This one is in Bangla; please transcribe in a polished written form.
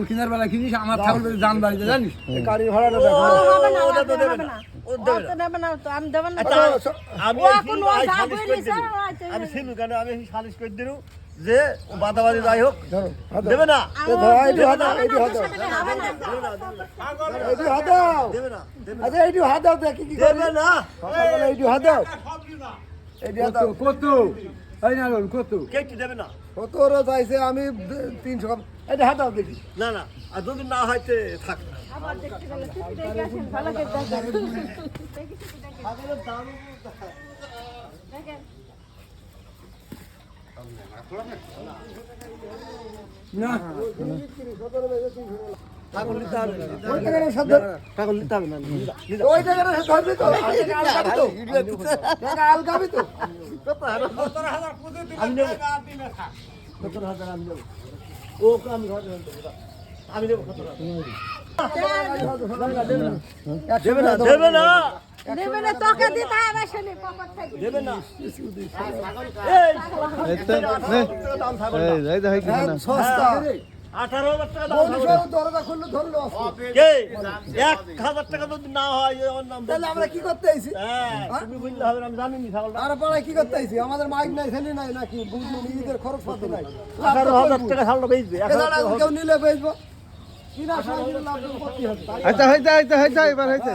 কিনার বেলা কিনিস আমার ঠাকুর জান বাড়িতে জানিস গাড়ির ভাড়াটা দেখো হবে না, ওটা তো হবে দেবে না। না ও তো দেবে না, তো আমি দেবেন না। আমি ও এই এখন সিল- ও এই যা সালিশ করে বলিস, দিলু। আচ্ছা, আমি সিলু কেন আমি সালিশ করে দিলু যে ও বাদাবাদি যাই হোক ধরো দেবে না আমার দেবে না, দেবে না, এইটি তোর সাথে হবে না। এইটি হাতাও দেবে না দেবে না আচ্ছা এইটু হাত দাও দেখি কি দেবে না সকালবেলা এইটু হাত দাও এইটু হাত দাও কত এই না কত কেটি দেবে না 17 চাইছে আমি 300 এইটা হাত দাও দেখি না না আর যদি না হইতে থাক আবার দেখতে গেলে চিঠি দেখে আসেন, ভালো করে দেখেন। দেখি চিঠি দেখেন। দেখেন। না ঠাকুর নিতে হবে না ওই টাকাটা সাথে ঠাকুর নিতে হবে না ওই টাকাটা সাথে ধরবি তো টাকা আলগাবি তো আমি নেব 17,000 আমি নেব ও আমি ঘরে দেবো আমি নেব 17,000 দেবে না দেবে না দেবে না, তোকে দিতে হবে শুনি পকেট থেকে। দেবে না দাম থাকবে না সস্তা 18,000 টাকা দাম বন্ধু থাকবে সব দরজা খুললে ধরলো কে 1,000 টাকা যদি না হয় ওর নাম তাহলে আমরা কি করতে আইছি হ্যাঁ তুমি বুঝলে হবে না, আমি জানি নি ছাগলটা আর পাড়ায় কি করতে আইছি আমাদের মাইক নাই ছেলে নাই নাকি বুঝলি নিজেদের খরচ পাতি নাই 18,000 টাকা ছাগলটা বেচবে এছাড়া কেউ নিলে বেচবো কিনা সময় লাভ করতে হবে আচ্ছা হইতে এবার হইতে